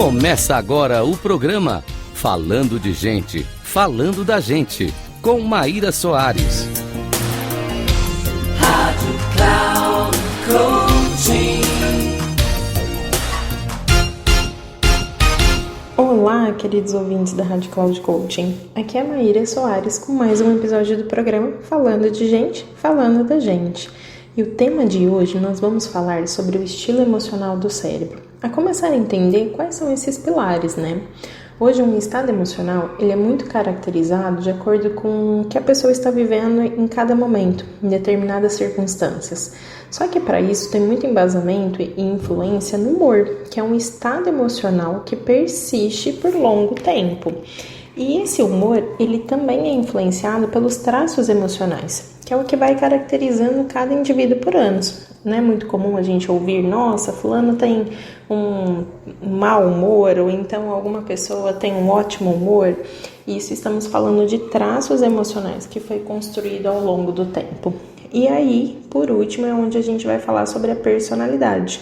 Começa agora o programa Falando de Gente, Falando da Gente, com Maíra Soares. Rádio Cloud Coaching. Olá, queridos ouvintes da Rádio Cloud Coaching. Aqui é a Maíra Soares com mais um episódio do programa Falando de Gente, Falando da Gente. E o tema de hoje nós vamos falar sobre o estilo emocional do cérebro. A começar a entender quais são esses pilares, né? Hoje, um estado emocional, ele é muito caracterizado de acordo com o que a pessoa está vivendo em cada momento, em determinadas circunstâncias. Só que para isso tem muito embasamento e influência no humor, que é um estado emocional que persiste por longo tempo. E esse humor, ele também é influenciado pelos traços emocionais, que é o que vai caracterizando cada indivíduo por anos. Não é muito comum a gente ouvir, nossa, fulano tem um mau humor, ou então alguma pessoa tem um ótimo humor. Isso estamos falando de traços emocionais que foi construído ao longo do tempo. E aí, por último, é onde a gente vai falar sobre a personalidade,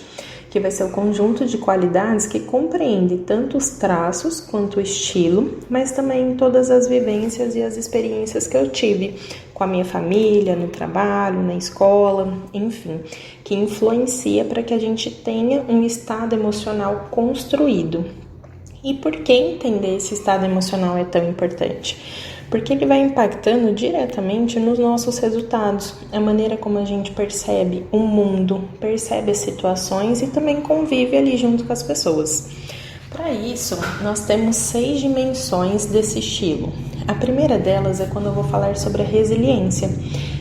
que vai ser o conjunto de qualidades que compreende tanto os traços quanto o estilo, mas também todas as vivências e as experiências que eu tive com a minha família, no trabalho, na escola, enfim, que influencia para que a gente tenha um estado emocional construído. E por que entender esse estado emocional é tão importante? Porque ele vai impactando diretamente nos nossos resultados, a maneira como a gente percebe o mundo, percebe as situações e também convive ali junto com as pessoas. Para isso, nós temos 6 dimensões desse estilo. A primeira delas é quando eu vou falar sobre a resiliência,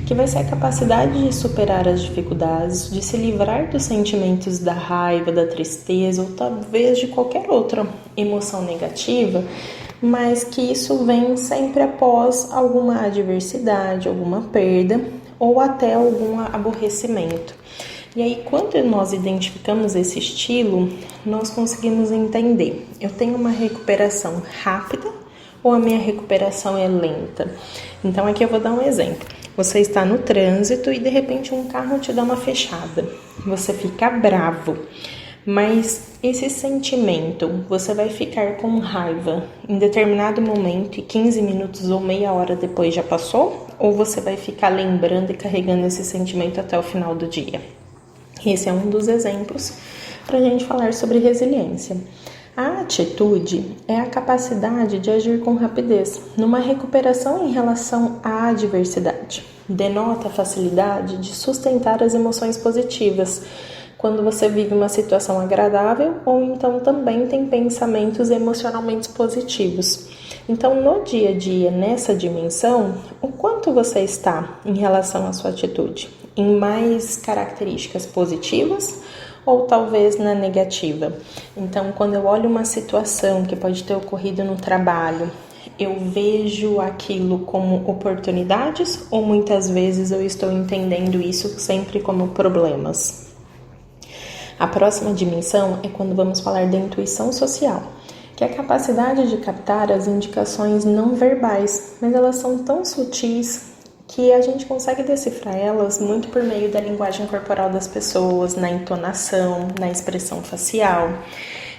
que vai ser a capacidade de superar as dificuldades, de se livrar dos sentimentos da raiva, da tristeza ou talvez de qualquer outra emoção negativa, mas que isso vem sempre após alguma adversidade, alguma perda ou até algum aborrecimento. E aí, quando nós identificamos esse estilo, nós conseguimos entender, eu tenho uma recuperação rápida ou a minha recuperação é lenta? Então, aqui eu vou dar um exemplo. Você está no trânsito e de repente um carro te dá uma fechada. Você fica bravo. Mas esse sentimento, você vai ficar com raiva em determinado momento e 15 minutos ou meia hora depois já passou? Ou você vai ficar lembrando e carregando esse sentimento até o final do dia? Esse é um dos exemplos para a gente falar sobre resiliência. A atitude é a capacidade de agir com rapidez numa recuperação em relação à adversidade. Denota a facilidade de sustentar as emoções positivas quando você vive uma situação agradável ou então também tem pensamentos emocionalmente positivos. Então, no dia a dia, nessa dimensão, o quanto você está em relação à sua atitude? Em mais características positivas ou talvez na negativa? Então, quando eu olho uma situação que pode ter ocorrido no trabalho, eu vejo aquilo como oportunidades ou muitas vezes eu estou entendendo isso sempre como problemas? A próxima dimensão é quando vamos falar da intuição social, que é a capacidade de captar as indicações não verbais, mas elas são tão sutis que a gente consegue decifrar elas muito por meio da linguagem corporal das pessoas, na entonação, na expressão facial.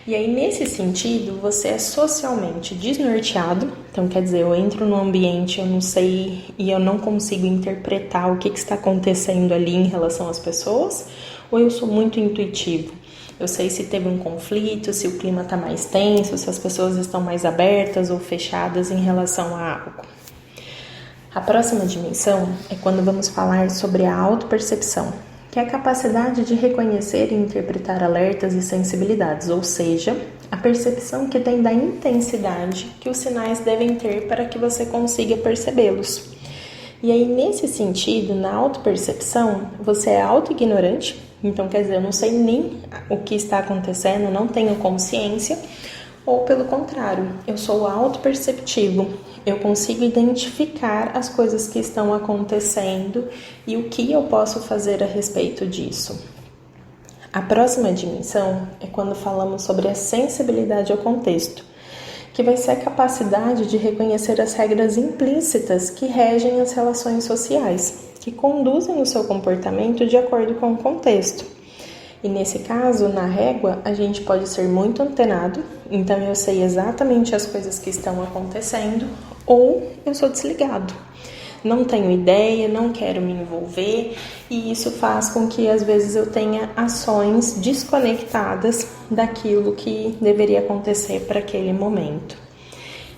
E aí, nesse sentido, você é socialmente desnorteado, então quer dizer, eu entro no ambiente, eu não sei e eu não consigo interpretar o que está acontecendo ali em relação às pessoas, ou eu sou muito intuitivo. Eu sei se teve um conflito, se o clima está mais tenso, se as pessoas estão mais abertas ou fechadas em relação a algo. A próxima dimensão é quando vamos falar sobre a autopercepção, que é a capacidade de reconhecer e interpretar alertas e sensibilidades, ou seja, a percepção que tem da intensidade que os sinais devem ter para que você consiga percebê-los. E aí, nesse sentido, na autopercepção, você é autoignorante, então quer dizer, eu não sei nem o que está acontecendo, não tenho consciência, ou pelo contrário, eu sou autoperceptivo, eu consigo identificar as coisas que estão acontecendo e o que eu posso fazer a respeito disso. A próxima dimensão é quando falamos sobre a sensibilidade ao contexto, que vai ser a capacidade de reconhecer as regras implícitas que regem as relações sociais, que conduzem o seu comportamento de acordo com o contexto. E nesse caso, na régua, a gente pode ser muito antenado, então eu sei exatamente as coisas que estão acontecendo, ou eu sou desligado. Não tenho ideia, não quero me envolver, e isso faz com que às vezes eu tenha ações desconectadas daquilo que deveria acontecer para aquele momento.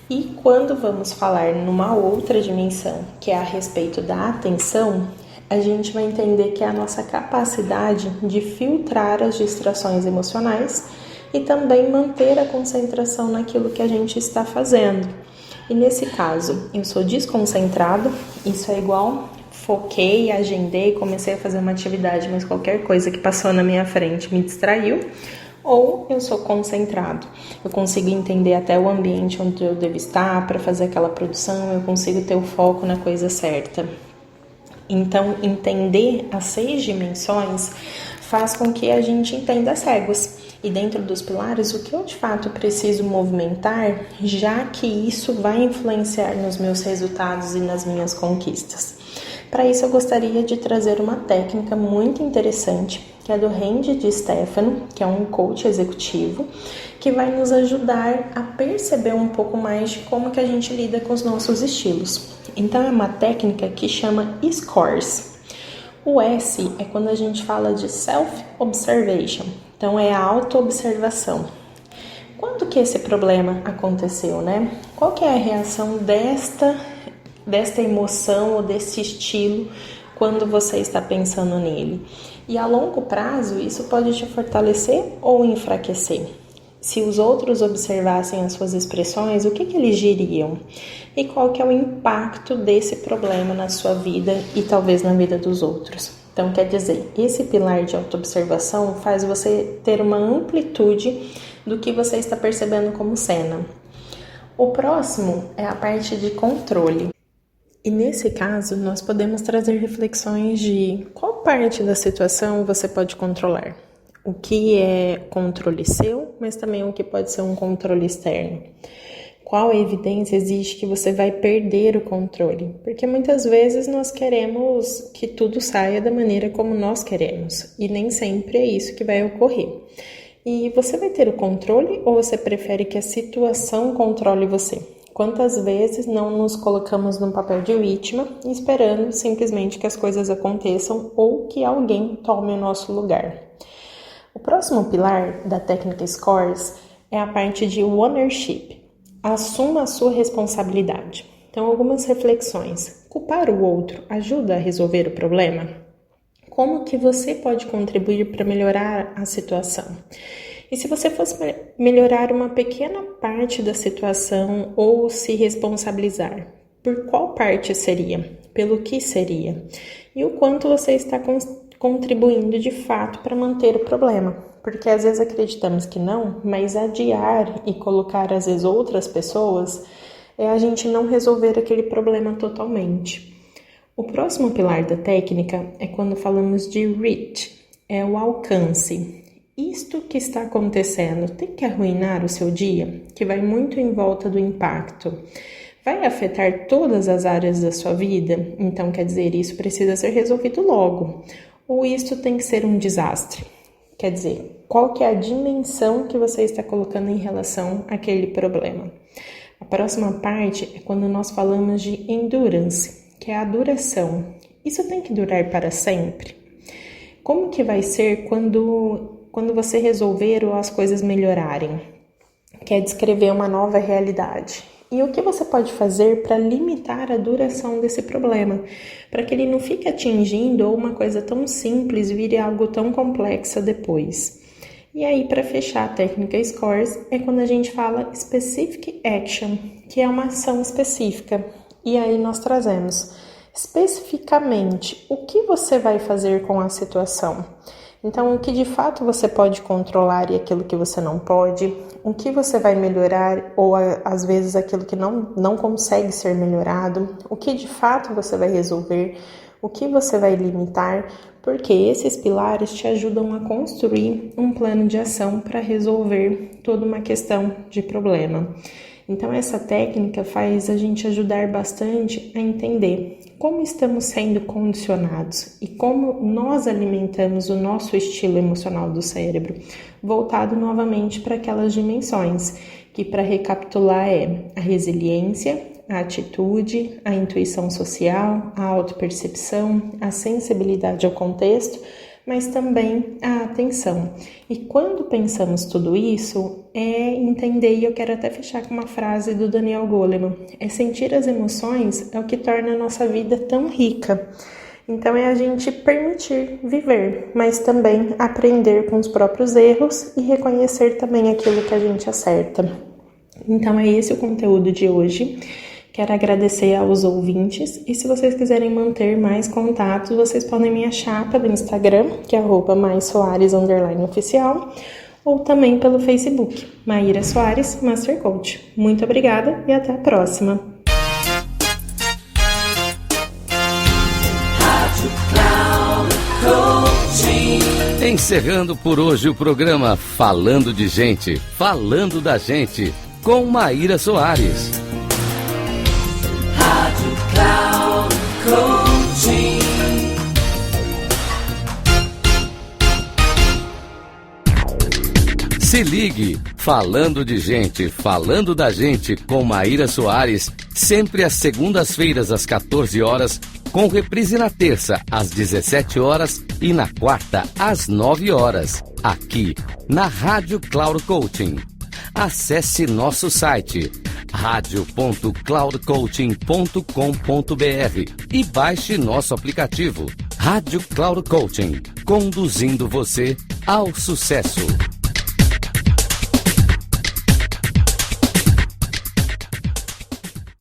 E quando vamos falar numa outra dimensão, que é a respeito da atenção, a gente vai entender que é a nossa capacidade de filtrar as distrações emocionais e também manter a concentração naquilo que a gente está fazendo. E nesse caso, eu sou desconcentrado, isso é igual, foquei, agendei, comecei a fazer uma atividade, mas qualquer coisa que passou na minha frente me distraiu, ou eu sou concentrado, eu consigo entender até o ambiente onde eu devo estar para fazer aquela produção, eu consigo ter o foco na coisa certa. Então, entender as 6 dimensões faz com que a gente entenda as réguas. E dentro dos pilares, o que eu de fato preciso movimentar, já que isso vai influenciar nos meus resultados e nas minhas conquistas. Para isso, eu gostaria de trazer uma técnica muito interessante, que é do Randy DiStefano, que é um coach executivo, que vai nos ajudar a perceber um pouco mais de como que a gente lida com os nossos estilos. Então, é uma técnica que chama SCORS. O S é quando a gente fala de Self-Observation, então é a auto-observação. Quando que esse problema aconteceu, né? Qual que é a reação desta emoção ou desse estilo quando você está pensando nele? E a longo prazo, isso pode te fortalecer ou enfraquecer. Se os outros observassem as suas expressões, o que eles diriam? E qual que é o impacto desse problema na sua vida e talvez na vida dos outros? Então, quer dizer, esse pilar de autoobservação faz você ter uma amplitude do que você está percebendo como cena. O próximo é a parte de controle. E nesse caso, nós podemos trazer reflexões de qual parte da situação você pode controlar. O que é controle seu, mas também o que pode ser um controle externo. Qual evidência existe que você vai perder o controle? Porque muitas vezes nós queremos que tudo saia da maneira como nós queremos, e nem sempre é isso que vai ocorrer. E você vai ter o controle ou você prefere que a situação controle você? Quantas vezes não nos colocamos no papel de vítima, esperando simplesmente que as coisas aconteçam ou que alguém tome o nosso lugar? O próximo pilar da técnica SCORS é a parte de ownership. Assuma a sua responsabilidade. Então, algumas reflexões. Culpar o outro ajuda a resolver o problema? Como que você pode contribuir para melhorar a situação? E se você fosse melhorar uma pequena parte da situação ou se responsabilizar, por qual parte seria? Pelo que seria? E o quanto você está contribuindo de fato para manter o problema? Porque às vezes acreditamos que não, mas adiar e colocar às vezes outras pessoas é a gente não resolver aquele problema totalmente. O próximo pilar da técnica é quando falamos de reach, é o alcance. Isto que está acontecendo tem que arruinar o seu dia, que vai muito em volta do impacto. Vai afetar todas as áreas da sua vida? Então, quer dizer, isso precisa ser resolvido logo. Ou isto tem que ser um desastre? Quer dizer, qual que é a dimensão que você está colocando em relação àquele problema? A próxima parte é quando nós falamos de endurance, que é a duração. Isso tem que durar para sempre? Como que vai ser quando você resolver ou as coisas melhorarem? Quer descrever uma nova realidade. E o que você pode fazer para limitar a duração desse problema? Para que ele não fique atingindo ou uma coisa tão simples vire algo tão complexo depois. E aí, para fechar a técnica SCORS, é quando a gente fala Specific Action, que é uma ação específica. E aí nós trazemos especificamente o que você vai fazer com a situação. Então, o que de fato você pode controlar e aquilo que você não pode, o que você vai melhorar ou às vezes aquilo que não consegue ser melhorado, o que de fato você vai resolver, o que você vai limitar, porque esses pilares te ajudam a construir um plano de ação para resolver toda uma questão de problema. Então essa técnica faz a gente ajudar bastante a entender como estamos sendo condicionados e como nós alimentamos o nosso estilo emocional do cérebro, voltado novamente para aquelas dimensões, que para recapitular é a resiliência, a atitude, a intuição social, a autopercepção, a sensibilidade ao contexto, mas também a atenção. E quando pensamos tudo isso, é entender, e eu quero até fechar com uma frase do Daniel Goleman, é sentir as emoções é o que torna a nossa vida tão rica. Então é a gente permitir viver, mas também aprender com os próprios erros e reconhecer também aquilo que a gente acerta. Então é esse o conteúdo de hoje. Quero agradecer aos ouvintes e se vocês quiserem manter mais contatos, vocês podem me achar pelo Instagram, que é @maisoares_oficial, ou também pelo Facebook, Maíra Soares Master Coach. Muito obrigada e até a próxima! Encerrando por hoje o programa Falando de Gente, Falando da Gente, com Maíra Soares. Se ligue, Falando de Gente, Falando da Gente, com Maíra Soares, sempre às segundas-feiras às 14 horas, com reprise na terça às 17 horas e na quarta às 9 horas, aqui na Rádio Cloud Coaching. Acesse nosso site radio.cloudcoaching.com.br e baixe nosso aplicativo Rádio Cloud Coaching, conduzindo você ao sucesso.